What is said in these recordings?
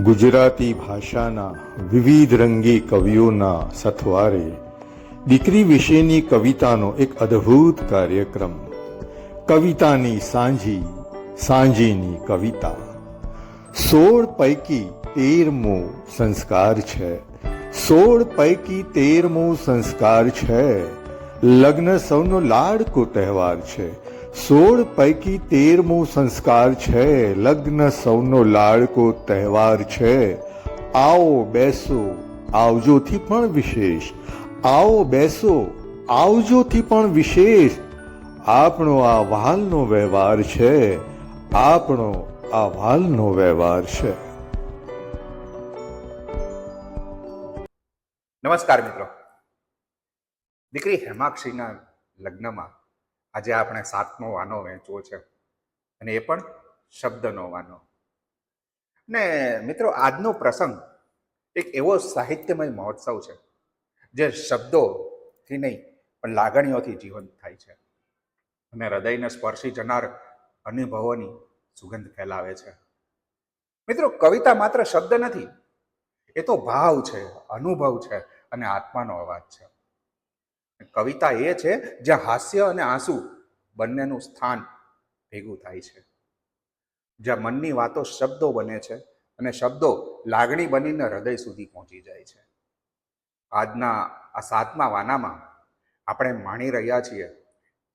ગુજરાતી ભાષાના વિવિધ રંગી કવિઓના સથવારે દીકરી વિશેની કવિતાનો એક અદ્ભુત કાર્યક્રમ. કવિતાની સાંજી, સાંજીની કવિતા. 16 પૈકી 13મો સંસ્કાર છે. 16 પૈકી 13મો સંસ્કાર છે. લગ્ન સૌનો લાડકો તહેવાર છે. 16 પૈકી 13મો સંસ્કાર છે. લગ્ન સૌનો લાડકો તહેવાર છે. આવો બેસો આવજોથી પણ વિશેષ. આવો બેસો આવજોથી પણ વિશેષ. આપણો આ વહાલનો વ્યવહાર છે. આપણો આ વહાલનો વ્યવહાર છે. નમસ્કાર મિત્રો. દીકરી હેમાક્ષીના લગ્નમાં આજે આપણે 7મો વાનો વહેંચવો છે, અને એ પણ શબ્દનો વાનો. ને મિત્રો, આજનો પ્રસંગ એક એવો સાહિત્યમય મહોત્સવ છે જે શબ્દોથી નહીં પણ લાગણીઓથી જીવંત થાય છે અને હૃદયને સ્પર્શી જનાર અનુભવોની સુગંધ ફેલાવે છે. મિત્રો, કવિતા માત્ર શબ્દ નથી, એ તો ભાવ છે, અનુભવ છે અને આત્માનો અવાજ છે. કવિતા એ છે જ્યાં હાસ્ય અને આંસુ બંનેનું સ્થાન ભેગું થાય છે, જ્યાં મનની વાતો શબ્દો બને છે અને શબ્દો લાગણી બનીને હૃદય સુધી પહોંચી જાય છે. આજના આ 7મા વાનામાં આપણે માણી રહ્યા છીએ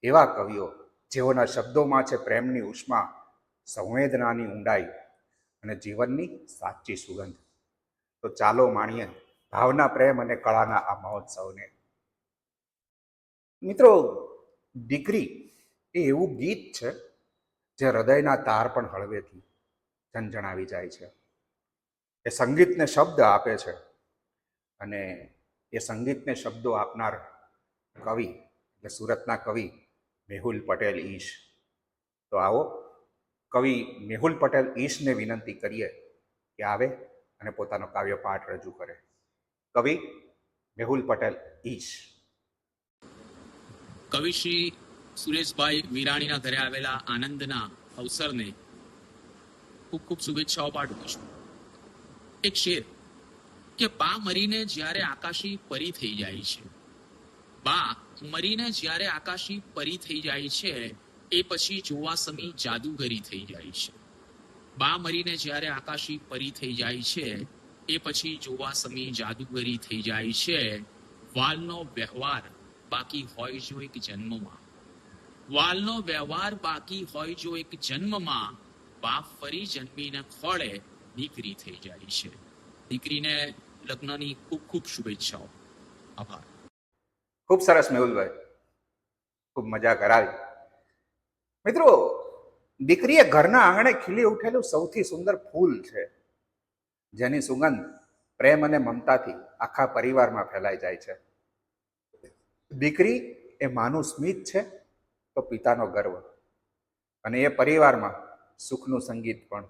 એવા કવિઓ જેઓના શબ્દોમાં છે પ્રેમની ઉષ્મા, સંવેદનાની ઊંડાઈ અને જીવનની સાચી સુગંધ. તો ચાલો માણીએ ભાવના, પ્રેમ અને કળાના આ મહોત્સવને. મિત્રો, દીકરી એ એવું ગીત છે જે હૃદયના તાર પણ હળવેથી ઝંઝણાવી જાય છે. એ સંગીતને શબ્દ આપે છે અને એ સંગીતને શબ્દો આપનાર કવિ એટલે સુરતના કવિ મેહુલ પટેલ ઈશ. તો આવો કવિ મેહુલ પટેલ ઈશને વિનંતી કરીએ કે આવે અને પોતાનો કાવ્ય પાઠ રજૂ કરે. કવિ મેહુલ પટેલ ઈશ. કવિ શ્રી સુરેશભાઈ વિરાણીના ઘરે આવેલા આનંદના અવસરને ખૂબ ખૂબ શુભેચ્છાઓ પાઠવું છું. એક શેર કે બા મરીને જ્યારે આકાશી પરી થઈ જાય છે, બા મરીને જ્યારે આકાશી પરી થઈ જાય છે, એ પછી જોવા સમી જાદુગરી થઈ જાય છે. બા મરીને જ્યારે આકાશી પરી થઈ જાય છે, એ પછી જોવા સમી જાદુગરી થઈ જાય છે. વાલનો વ્યવહાર બાકી હોય જો એક જન્મમાં, વાલનો વ્યવહાર બાકી હોય જો એક જન્મમાં, બાપ ફરી જન્મીને ખોળે દીકરી થઈ જાય છે. દીકરીને લગ્નની ખૂબ ખૂબ શુભેચ્છાઓ. આભાર. ખૂબ સરસ મેહુલભાઈ, ખૂબ મજા કરાવી. મિત્રો, દીકરી એ ઘરના આંગણે ખીલી ઉઠેલું સૌથી સુંદર ફૂલ છે, જેની સુગંધ પ્રેમ અને મમતાથી આખા પરિવારમાં ફેલાઈ જાય છે. દીકરી એ માનું સ્મિત છે તો પિતાનો ગર્વ, અને એ પરિવારમાં સુખનું સંગીત પણ.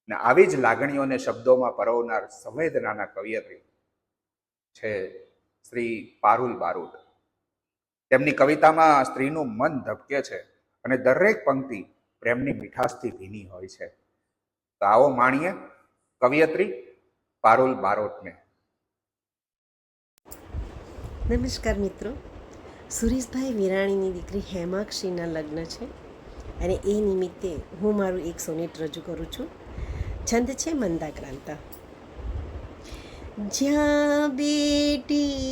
ને આવી જ લાગણીઓને શબ્દોમાં પરોવનાર સંવેદનાના કવિયત્રી છે શ્રી પારુલ બારોટ. તેમની કવિતામાં સ્ત્રીનું મન ધબકે છે અને દરેક પંક્તિ પ્રેમની મીઠાશથી ભીની હોય છે. તો આવો માણીએ કવિયત્રી પારુલ બારોટને. નમસ્કાર મિત્રો. સુરેશભાઈ વિરાણીની દીકરી હેમાક્ષીના લગ્ન છે અને એ નિમિત્તે હું મારું એક સોનેટ રજૂ કરું છું. છંદ છે મંદાક્રાંતા. જ્યાં બેટીની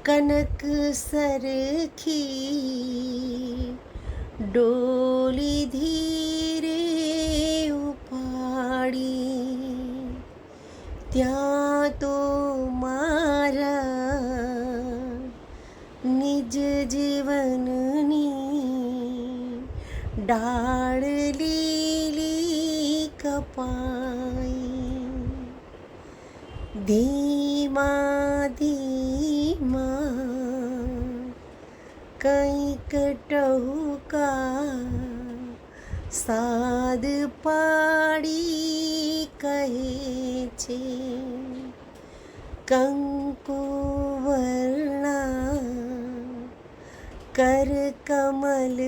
કનક સરખી ડોલી ધીરે ઉપાડી, ત્યાં તો મારા નિજ જીવનની ડાળ લીલી કપાઈ. ધીમા ધીમા કંઈક ટહુકા સાદ પાડી કહે છે, કંકુ વર્ણા કર કમલ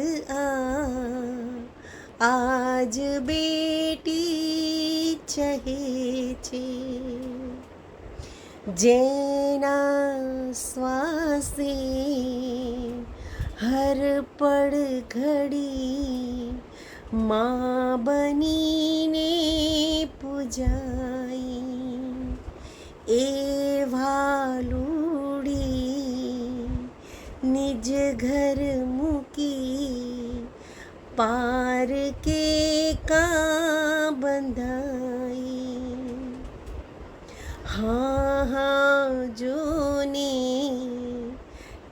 આ આજ બેટી ચહે છે, જેના શ્વાસે હર પળ ઘડી માં બનીને પૂજાઈ, એ ભાલુડી નિજ ઘર મૂકી પાર કે કા બંધાઈ. હા જોને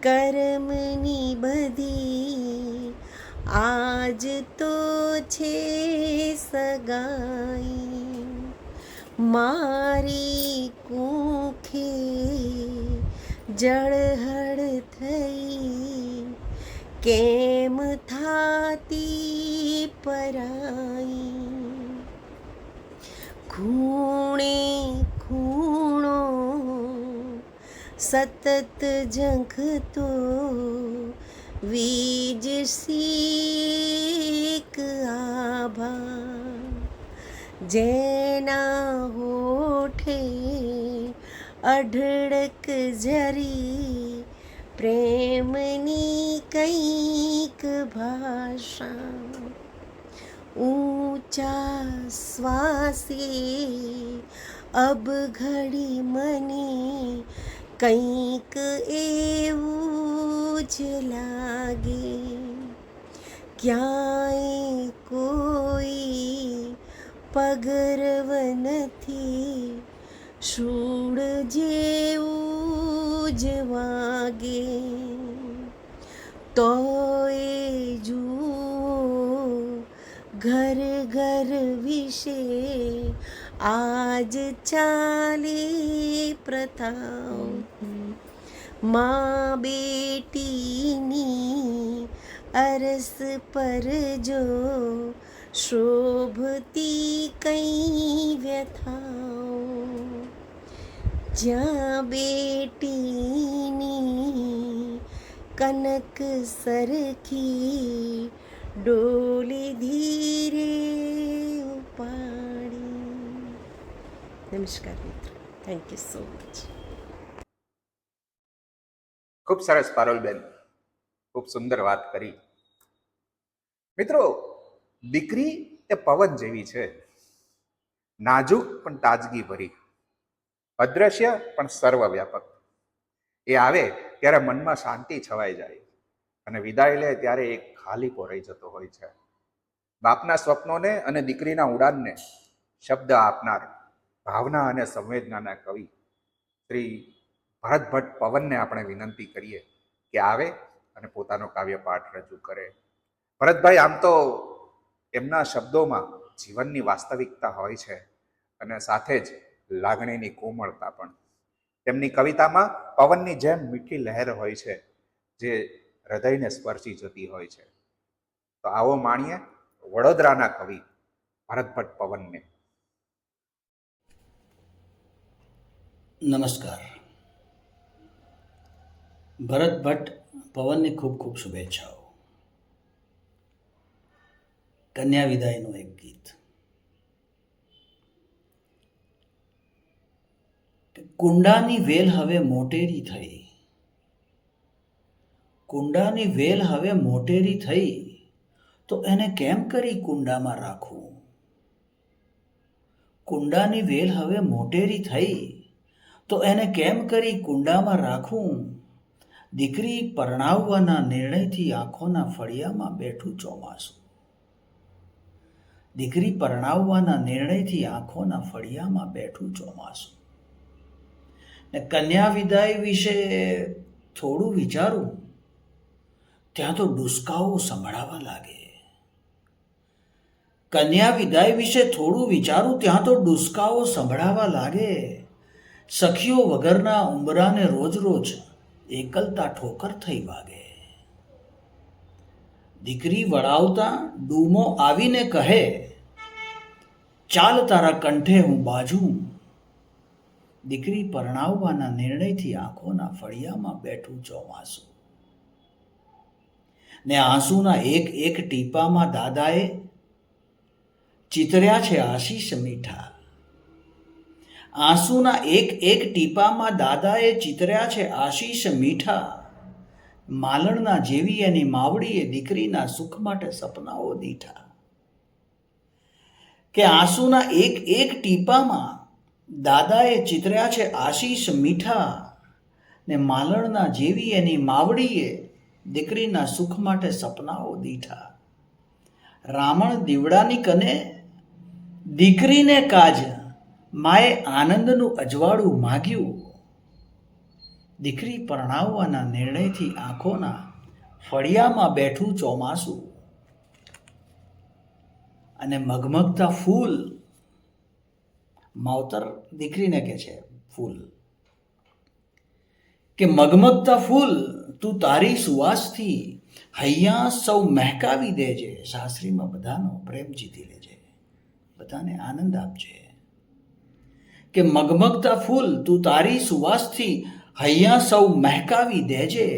કર્મની બધી આજ તો છે સગાઈ, મારી કુખે જળહળ થઈ કેમ થાતી પરાઈ. ખૂણે ખૂણો સતત ઝંખતો વીજ શીક આભા, જેના હોઠે અઢળક જરી પ્રેમની કંઈક ભાષા, ઊંચા શ્વાસે અબ ઘડી મને કંઈક એવું જ લાગે, ક્યાંય કોઈ પગરવ નથી, શૂળ જેવું જ વાગે. તોય જુઓ ઘર ઘર વિશે આજ ચાલે પ્રથાઓ, માં બેટીની અરસ પર જો શોભતી કઈ વ્યથાઓ, જ્યાં બેટીની કનક સરખી ડોલી ધીરે ઉપાડી. નમસ્કાર મિત્રો, થેન્ક યુ સો મચ. ખૂબ સરસ પારોલબેન, ખૂબ સુંદર વાત કરી. મિત્રો, દીકરી એ પવન જેવી છે, નાજુક પણ તાજગી ભરી, અદ્રશ્ય પણ સર્વવ્યાપક. એ આવે ત્યારે મનમાં શાંતિ છવાઈ જાય અને વિદાય લે ત્યારે એક ખાલીપો રહી જતો હોય છે. બાપના સ્વપ્નોને અને દીકરીના ઉડાનને શબ્દ આપનાર ભાવના અને સંવેદનાના કવિ શ્રી ભરત ભટ્ટ પવનને આપણે વિનંતી કરીએ કે આવે અને પોતાનો કાવ્યપાઠ રજૂ કરે. ભરતભાઈ, આમ તો એમના શબ્દોમાં જીવનની વાસ્તવિકતા હોય છે અને સાથે જ લાગણીની કોમળતા પણ. તેમની કવિતામાં પવનની જેમ મીઠી લહેર હોય છે જે હૃદયને સ્પર્શી જતી હોય છે. તો આવો માણીએ વડોદરાના કવિ ભરત ભટ્ટ પવનને. નમસ્કાર. ભરત ભટ્ટ પવનની ખૂબ ખૂબ શુભેચ્છાઓ. કન્યા વિદાયનું એક ગીત. કુંડાની વેલ હવે મોટેરી થઈ, કુંડાની વેલ હવે મોટેરી થઈ, તો એને કેમ કરી કુંડામાં રાખવું? કુંડાની વેલ હવે મોટેરી થઈ, તો એને કેમ કરી કુંડામાં રાખવું? દીકરી પરણાવવાના નિર્ણયથી આંખોના ફળિયામાં બેઠું ચોમાસું. દીકરી પરણાવવાના નિર્ણયથી આંખોના ફળિયામાં બેઠું ચોમાસું. ને કન્યા વિદાય વિશે થોડું વિચારું ત્યાં તો ડુસકાઓ સંભળાવા લાગે. કન્યા વિદાય વિશે થોડું વિચારું ત્યાં તો ડુસકાઓ સંભળાવા લાગે. સખીઓ વગરના ઉંબરાને રોજ રોજ એકલતા ઠોકર થઈ વાગે. દીકરી વળાવતા ડૂમો આવીને કહે, ચાલ તારા કંઠે હું બાજું. દીકરી પરણાવવાના નિર્ણયથી આંખોના ફળિયામાં બેઠું ચોમાસું. ને આંસુના એક એક ટીપામાં દાદાએ ચિતર્યા છે આશીષ મીઠા. આંસુના એક એક ટીપામાં દાદાએ ચિતર્યા છે આશીષ મીઠા. માલણના જેવી એની માવડીએ દીકરીના સુખ માટે સપનાઓ દીઠા. કે આંસુના એક એક ટીપામાં દાદાએ ચિતર્યા છે આશીષ મીઠા, ને માલણના જેવી એની માવડીએ દીકરીના સુખ માટે સપનાઓ દીઠા. રામણ દીવડાની કને દીકરીને કાજ માએ આનંદનું અજવાળું માગ્યું. દીકરી પરણાવવાના નિર્ણયથી આંખોના ફળિયામાં બેઠું ચોમાસું. અને મગમગતા ફૂલ, માવતર દીકરીને કહે છે ફૂલ, કે મગમગતા ફૂલ તું તારી સુવાસથી હૈયા સૌ મહેકાવી દેજે. સાસરીમાં બધાનો પ્રેમ જીતી લેજે, બધાને આનંદ આપજે. કે મગમગતા ફૂલ તું તારી સુવાસથી હૈયા સૌ મહેકાવી દેજે,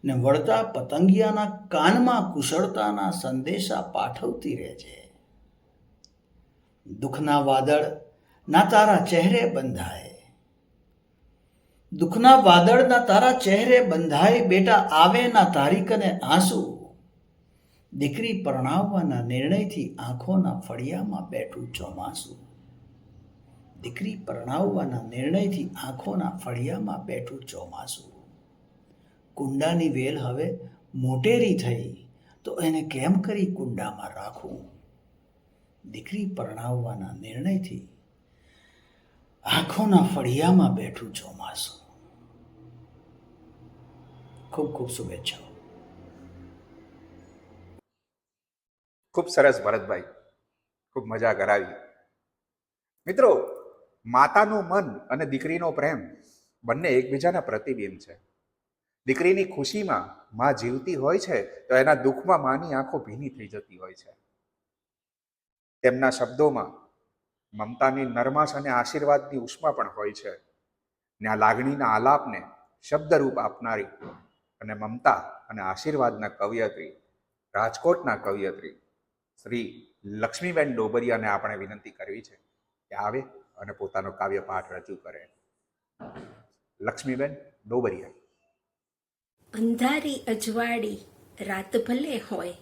ને વળતા પતંગિયાના કાનમાં કુશળતાના સંદેશા પાઠવતી રહેજે. દુઃખના વાદળ ના તારા ચહેરે બંધાય, દુઃખના વાદળના તારા ચહેરે બંધાય, બેટા આવે ના તારી કને આંસુ. દીકરી પરણાવવાના નિર્ણયથી આંખોના ફળિયામાં બેઠું ચોમાસું. દીકરી પરણાવવાના નિર્ણયથી આંખોના ફળિયામાં બેઠું ચોમાસું. કુંડાની વેલ હવે મોટેરી થઈ, તો એને કેમ કરી કુંડામાં રાખું. દીકરી પરણાવવાના નિર્ણયથી આંખોના ફળિયામાં બેઠું ચોમાસું. ખૂબ ખૂબ શુભેચ્છાઓ. ખૂબ સરસ ભરતભાઈ, ખૂબ મજા કરાવી. મિત્રો, માતાનું મન અને દીકરીનો પ્રેમ બંને એકબીજાના પ્રતિબિંબ છે. દીકરીની ખુશીમાં માં જીવતી હોય છે તો એના દુઃખમાં માની આંખો ભીની થઈ જતી હોય છે. તેમના શબ્દોમાં મમતાની નરમાશ અને આશીર્વાદની ઉષ્મા પણ હોય છે. ને આ લાગણીના આલાપને શબ્દરૂપ આપનારી અને મમતા અને આશીર્વાદના કવયત્રી, રાજકોટના કવયત્રી શ્રી લક્ષ્મીબેન ડોબરિયાને આપણે વિનંતી કરવી છે કે આવે અને પોતાનો કાવ્ય પાઠ રજૂ કરે. લક્ષ્મીબેન ડોબરિયા. અંધારી અજવાળી રાત ભલે હોય,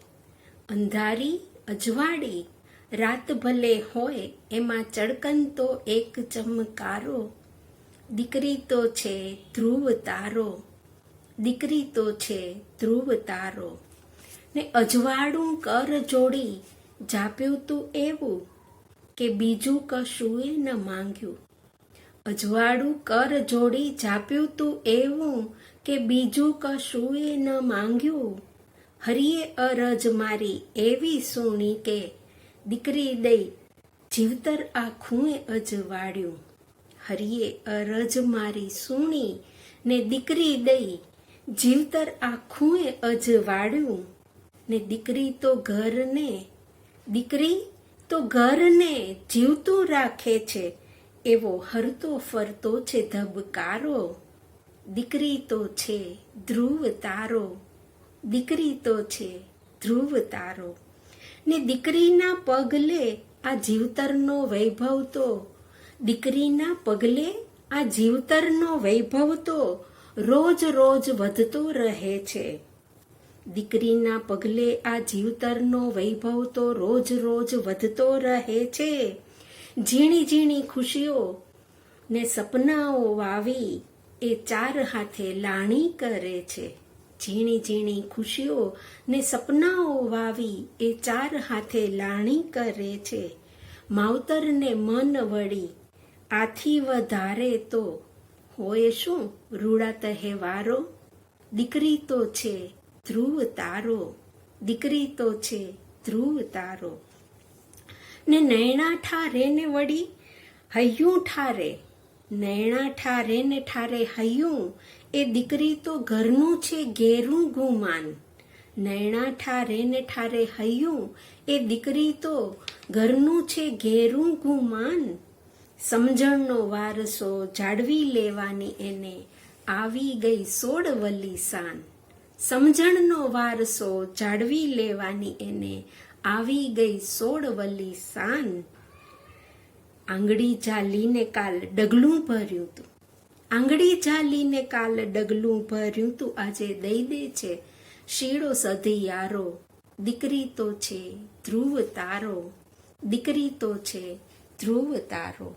અંધારી અજવાળી રાત ભલે હોય, એમાં ચળકંતો એક ચમકારો. દીકરી તો છે ધ્રુવ તારો, દીકરી તો છે ધ્રુવ તારો. ને અજવાળું કર જોડી જાપ્યું તું એવું કે બીજું કશુંય ન માંગ્યું. અજવાળું કર જોડી જાપ્યું તું એવું કે બીજું કશુંય ન માંગ્યું. હરિએ અરજ મારી એવી સોણી કે દીકરી દઈ જીવતર આખું અજવાળ્યું. હરિએ અરજ મારી સોણી ને દીકરી દઈ જીવતર આખું અજવાળ્યું. ને દીકરી તો ઘરને જીવતું રાખે છે, એવો હરતો ફરતો છે ધબકારો. દીકરી તો છે ધ્રુવ તારો, દીકરી તો છે ધ્રુવ તારો. ને દીકરીના પગલે આ જીવતરનો વૈભવ તો, દીકરીના પગલે આ જીવતરનો વૈભવ તો રોજ રોજ વધતો રહે છે. દીકરીના પગલે આ જીવતરનો વૈભવ તો રોજ રોજ વધતો રહે છે. ઝીણી ઝીણી ખુશીઓ ને સપનાઓ વાવી એ ચાર હાથે લાણી કરે છે. ઝીણી ઝીણી ખુશીઓ ને સપનાઓ વાવી એ ચાર હાથે લાણી કરે છે. માવતરને મન વળી આથી વધારે તો હોય શું રૂડા તહેવારો. દીકરી તો છે ધ્રુવ તારો, દીકરી તો છે ધ્રુવ તારો. ને નૈણા ઠારે ને વળી હૈયું ઠારે, નૈણા ઠારે ને ઠારે હૈયું, એ દીકરી તો ઘરનું છે ઘેરું ગુમાન. નૈણા ઠારે ને ઠારે હૈયું, એ દીકરી તો ઘરનું છે ઘેરું ગુમાન. સમજણનો વારસો જાળવી લેવાની એને આવી ગઈ સોળવલી સાન. સમજણનો વારસો જાળવી લેવાની એને આવી ગઈ સોળવલી સાન, આંગળી ઝાલીને કાલ ડગલું ભર્યું તું, આંગળી ઝાલીને કાલ ડગલું ભર્યું તું, આજે દઈ દે છે શીળો સધી યારો, દીકરી તો છે ધ્રુવ તારો, દીકરી તો છે ધ્રુવ તારો.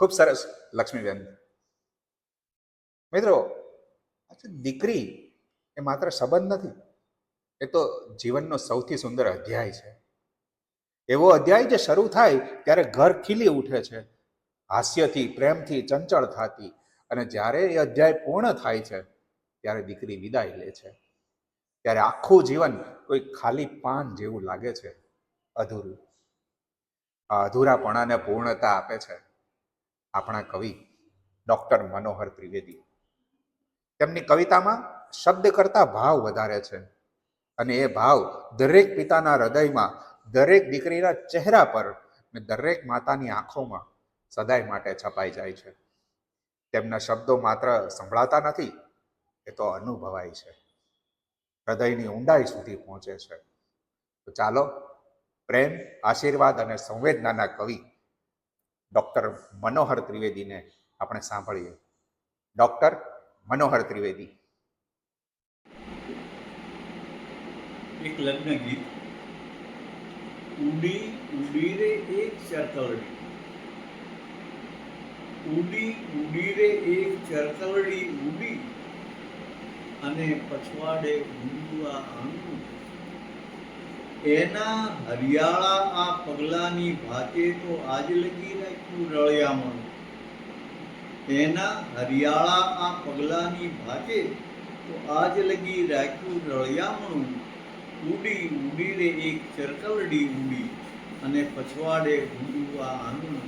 ખૂબ સરસ લક્ષ્મીબેન. મિત્રો, દીકરી એ માત્ર સંબંધ નથી, એ તો જીવનનો સૌથી સુંદર અધ્યાય છે. એવો અધ્યાય જે શરૂ થાય ત્યારે ઘર ખીલી ઉઠે છે, હાસ્યથી, પ્રેમથી, ચંચળ થતી, અને જ્યારે એ અધ્યાય પૂર્ણ થાય છે ત્યારે દીકરી વિદાય લે છે, ત્યારે આખું જીવન કોઈ ખાલી પાન જેવું લાગે છે, અધૂરું. આ અધૂરાપણાને પૂર્ણતા આપે છે આપણા કવિ ડૉક્ટર મનોહર ત્રિવેદી. તેમની કવિતામાં શબ્દ કરતા ભાવ વધારે છે, અને એ ભાવ દરેક પિતાના હૃદયમાં, દરેક દીકરીના ચહેરા પર અને દરેક માતાની આંખોમાં સદાય માટે છપાઈ જાય છે. તેમના શબ્દો માત્ર સંભળાતા નથી, એ તો અનુભવાય છે, હૃદયની ઊંડાઈ સુધી પહોંચે છે. તો ચાલો પ્રેમ, આશીર્વાદ અને સંવેદનાના કવિ ડૉક્ટર મનોહર ત્રિવેદીને આપણે સાંભળીએ. ડૉક્ટર મનોહર ત્રિવેદી. એક લગ્ન ગીત. ઉડી ઉડી રે એક ચરકલડી, ઉડી ઉડી રે એક ચરકલડી ઉડી, અને પછવાડે ઊંડું આંગણું, એના હરિયાળા આ પગલાની ભાતે તો આજ લગી રાખ્યું રળિયામણું, એના હરિયાળા આ પગલાની ભાતે તો આજ લગી રાખ્યું રળિયામણું, ઉડી ઉડી રે એક ચરકલડી ઉડી, અને પછવાડે ઊંડું આંગણું.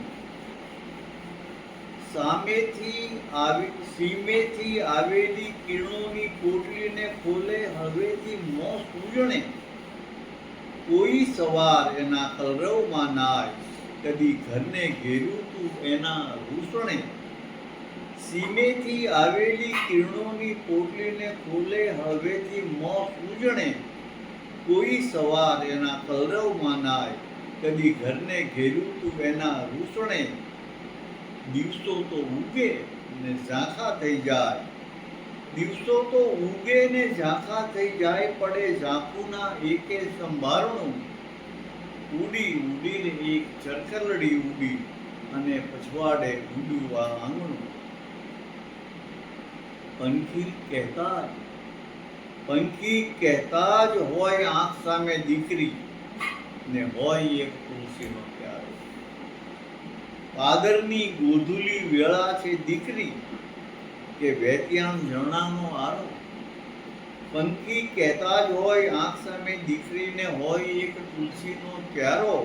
સીમેથી આવેલી કિરણોની કોટલીને ખોલે હળવેથી મોં સૂજણે, કોઈ સવાર એના કલરવમાં નાય, કદી ઘરને ઘેર્યું તું એના રૂસણે. સીમેથી આવેલી કિરણોની પોટલીને ખોલે હળવેથી મોં સૂજણે, કોઈ સવાર એના કલરવમાં નાય, કદી ઘરને ઘેર્યું તું એના રૂસણે. દિવસો તો ઉગે ને ઝાંખા થઈ જાય, દિવસો તો ઉગે ને ઝાંખા થઈ જાય, પડે ઝાંખુના એકે સંભારણું, ઉડી ઉડી ને એક ચરકલડી ઉડી, અને પછવાડે ઊંડું આ આંગણું. પંખી કહેતા જ હોય આંખ સામે દીકરી, ને હોય એક તુલસીનો પ્યારો. પાદરની ગોધુલી વેળા છે દીકરી, કે વેત્યાણ ઝરણાનો આરો. પંખી કહેતા જ હોય આંખ સામે દીકરીને હોય એક તુલસીનો પ્યારો.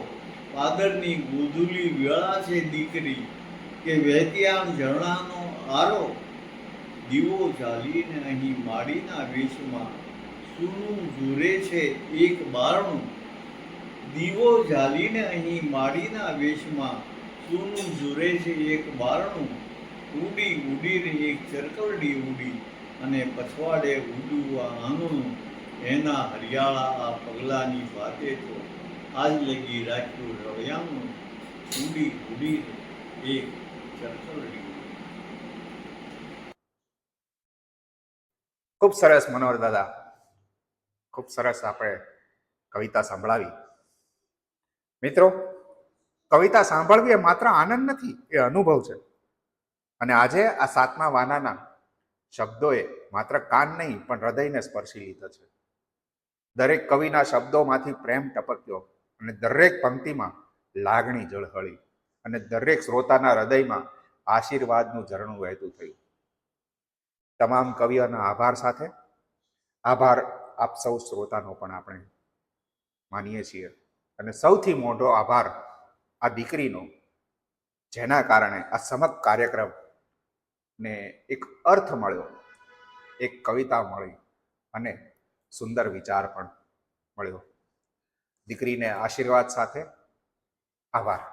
પાદરની ગોધુલી વેળા છે દીકરી, કે વેત્યાણ ઝરણાનો આરો. દીવો ઝાલીને અહીં માડીના વેશમાં સૂનું ઝૂરે છે એક બારણું. દીવો ઝાલીને અહીં માડીના વેશમાં સૂનું ઝૂરે છે એક બારણું. ઉડી ઉડીને એક ચરકલડી ઉડી, અને પછવાડે ઊંડું આ આંગણું. એના હરિયાળા આ પગલાની વાતે તો આજ લગી રાખ્યું રળિયામણું. ઉડી ઉડી એક ચરકલડી. ખૂબ સરસ મનોહર દાદા, ખૂબ સરસ આપણે કવિતા સંભળાવી. મિત્રો, કવિતા સાંભળવી એ માત્ર આનંદ નથી, એ અનુભવ છે. અને આજે આ 7મા વાનાના શબ્દોએ માત્ર કાન નહીં પણ હૃદયને સ્પર્શી લીધો છે. દરેક કવિના શબ્દોમાંથી પ્રેમ ટપક્યો, અને દરેક પંક્તિમાં લાગણી ઝળહળી, અને દરેક શ્રોતાના હૃદયમાં આશીર્વાદનું ઝરણું વહેતું થયું. તમામ કવિઓના આભાર સાથે આભાર આપ સૌ શ્રોતાનો પણ આપણે માનીએ છીએ. અને સૌથી મોટો આભાર આ દીકરીનો, જેના કારણે આ સમગ્ર કાર્યક્રમને એક અર્થ મળ્યો, એક કવિતા મળી, અને સુંદર વિચાર પણ મળ્યો. દીકરીને આશીર્વાદ સાથે આભાર.